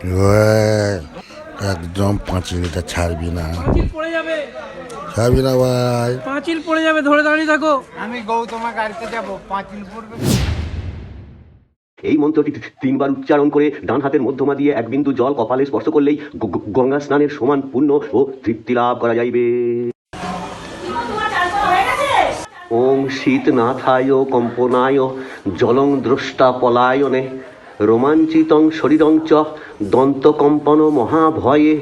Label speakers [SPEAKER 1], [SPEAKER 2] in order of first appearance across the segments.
[SPEAKER 1] ওই, একদম পাঁচিলটা ছাড়বি না, ছাড়বি না ভাই।
[SPEAKER 2] পাঁচিল পড়ে যাবে, ধরে দাঁড়িয়ে থাকো।
[SPEAKER 3] আমি গৌতমা গাড়িতে যাব, পাঁচিল পড়বে।
[SPEAKER 4] এই মন্ত্রটি তিনবার উচ্চারণ করে ডান হাতের মধ্যমা দিয়ে এক বিন্দু জল কপালে স্পর্শ করলেই গঙ্গা স্নানের সমান পুণ্য ও তৃপ্তি লাভ করা যাইবে। ওম শীতনাথায় কম্পনায় জলং দ্রষ্টা পলায়নে রোমাঞ্চিতং শরীরং চ দন্তকম্পন মহাভয়ে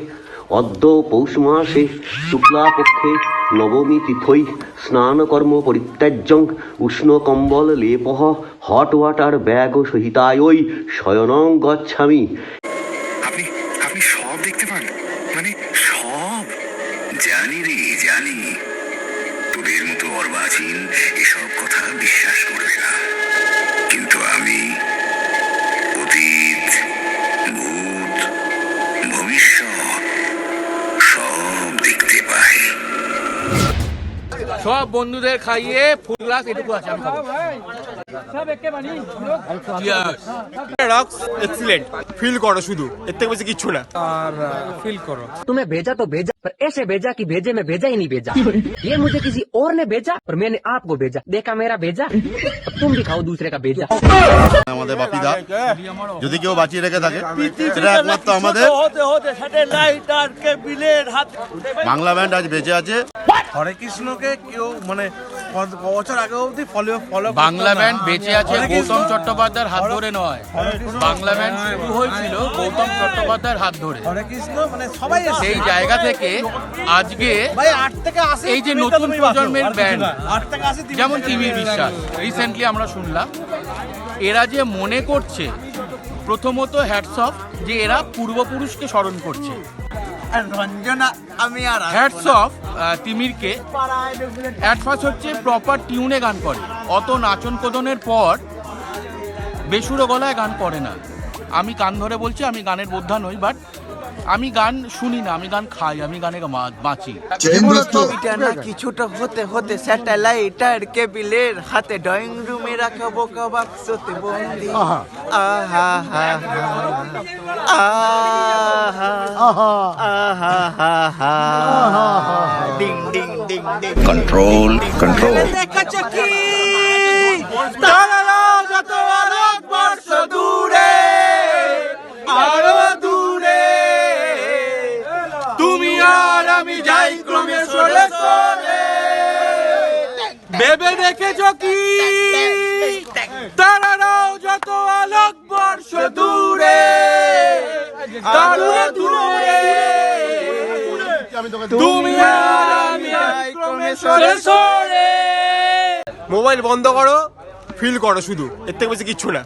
[SPEAKER 4] অদ্য পৌষ মাসে শুক্লাপক্ষে নবমী তিথৈ স্নানকর্ম পরিত্যাজ্যং উষ্ণ কম্বল লেপঃ হট ওয়াটার ব্যাগ সহিতায় শয়নং গচ্ছামি।
[SPEAKER 5] আপনি আপনি সব দেখতে পান, মানে সব? জানি রে জানি, তোদের মতো অর্বাচীন এসব কথা বিশ্বাস করবে না, কিন্তু আমি অতীত, ভূত, ভবিষ্যৎ সব দেখতে পাই।
[SPEAKER 2] সব বন্ধুদের খাইয়ে ফুল গ্লাস এটুকু আছে, আমি খাবো।
[SPEAKER 6] एक्सीलेंट फील करो शुद्ध इतने बेশি কিচ্ছু না
[SPEAKER 2] আর ফিল করো।
[SPEAKER 7] तुम्हें भेजा तो भेजा, पर ऐसे भेजा कि भेजे में भेजा ही नहीं भेजा। ये मुझे किसी और ने भेजा और मैंने आपको भेजा, देखा मेरा भेजा, अब तुम भी खाओ दूसरे का भेजा।
[SPEAKER 1] আমাদের বাপিদা যদি কেউ বাঁচিয়ে রেখে থাকে সেটা একমাত্র আমাদের বাংলা ব্যান্ড আজ বেঁচে আছে।
[SPEAKER 6] হরে কৃষ্ণকে কেউ মানে বছর আগে অবধি ফলো
[SPEAKER 2] বাংলা ব্যান্ড বেঁচে আছে গৌতম চট্টোপাধ্যায়ের হাত ধরে নয়, বাংলা ব্যান্ড শুরু হয়েছিল গৌতম চট্টোপাধ্যায়ের হাত ধরে।
[SPEAKER 6] হরে কৃষ্ণ মানে সবাই
[SPEAKER 2] সেই জায়গা থেকে আজকে
[SPEAKER 6] ভাই 8 থেকে 80
[SPEAKER 2] এই যে নতুন প্রজন্মের ব্যান্ড
[SPEAKER 6] 8 থেকে 80
[SPEAKER 2] যেমন টিভি বিশ্বাস, রিসেন্টলি আমরা শুনলাম এরা যে মনে করছে, প্রথমত হ্যাটস অফ যে এরা পূর্বপুরুষকে স্মরণ করছে।
[SPEAKER 6] আর রঞ্জনা আমি আর
[SPEAKER 2] হ্যাটস অফ তিমিরকে। অ্যাট ফার্স্ট হচ্ছে প্রপার টিউনে গান করে, অত নাচন কোদনের পর বেসুরো গলায় গান করে না। আমি কান ধরে বলছি, আমি গানের বোদ্ধা নই, বাট আমি গান শুনি না, আমি গান খাই, আমি গানে বাঁচি।
[SPEAKER 3] এটা না কিছুটা হতে হতে স্যাটেলাইটার কেবিলের হাতে ড্রয়িং রুমে রাখা বোকা বাক্সতে বন্দি। আহা হা হা আহা আহা হা হা ডিং ডিং ডিং ডিং।
[SPEAKER 5] Control control.
[SPEAKER 3] দেখাচ্ছ কি তারা যত আলোক বর্ষ দূরে, আরো দূরে তুমি আর আমি যাই ক্রমে সরে সরে।
[SPEAKER 2] ভেবে দেখেছো কি তারারাও যত আলোক বর্ষ দূরে, আরো দূরে তুমি আর আমি যাই ক্রমে সরে সরে।
[SPEAKER 6] মোবাইল বন্ধ করো, ফিল করো শুধু, এর থেকে বেশি কিচ্ছু না।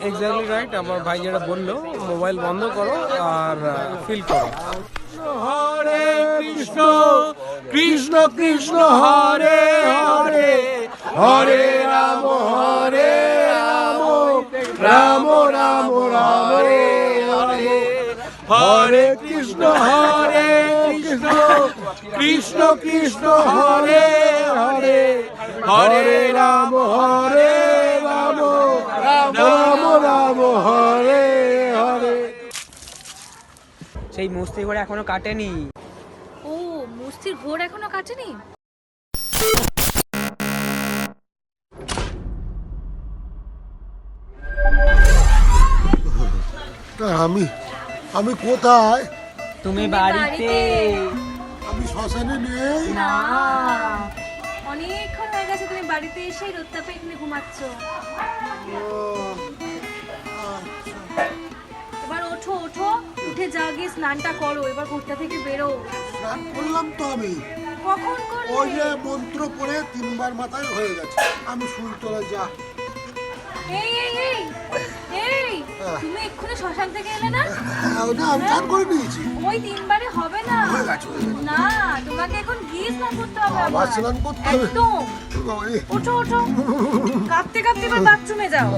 [SPEAKER 2] এক্স্যাক্টলি রাইট, আমার ভাই যেটা বললো, মোবাইল বন্ধ করো আর ফিল করো। হরে কৃষ্ণ কৃষ্ণ কৃষ্ণ হরে হরে, হরে রাম রাম রাম হরে হরে, হরে কৃষ্ণ কৃষ্ণ কৃষ্ণ কৃষ্ণ হরে হরে, হরে রাম রাম রাম রাম হরে হরে।
[SPEAKER 7] সেই মস্তি ঘোড়া এখনো কাটেনি।
[SPEAKER 8] ও মস্তির ঘোর এখনো কাটেনি।
[SPEAKER 1] আমি আমি কোথায়?
[SPEAKER 7] তুমি বাড়িতে।
[SPEAKER 1] আমি শ্মশানে নেই।
[SPEAKER 8] না, অনেকক্ষণ হয়ে গেছে তুমি বাড়িতে এসে রোদতাপে এখানে ঘুমাচ্ছ। এবার ওঠো ওঠো, উঠে যাও, গিয়ে স্নানটা করো, এবার ঘরটা থেকে বেরো।
[SPEAKER 1] স্নান করলাম তো আমি,
[SPEAKER 8] কখন করলে?
[SPEAKER 1] ওই যে মন্ত্র পড়ে 3 বার মাথায় হয়ে গেছে। আমি শুই তোরা যা।
[SPEAKER 8] এই এই এই এই, তুমি এক্ষুনি শ্মশান থেকে এলে না?
[SPEAKER 1] ওটা আমি চান করে নিয়েছি।
[SPEAKER 8] ওই 3 বারে হবে না।
[SPEAKER 1] হয়ে গেছে, হয়ে গেছে।
[SPEAKER 8] না, তোমাকে এখন গিয়ে স্নান করতে হবে।
[SPEAKER 1] আবার স্নান করতে হবে?
[SPEAKER 8] একদম। ওঠো ওঠো, কাঁপতে কাঁপতে এবার বাথরুমে যাও।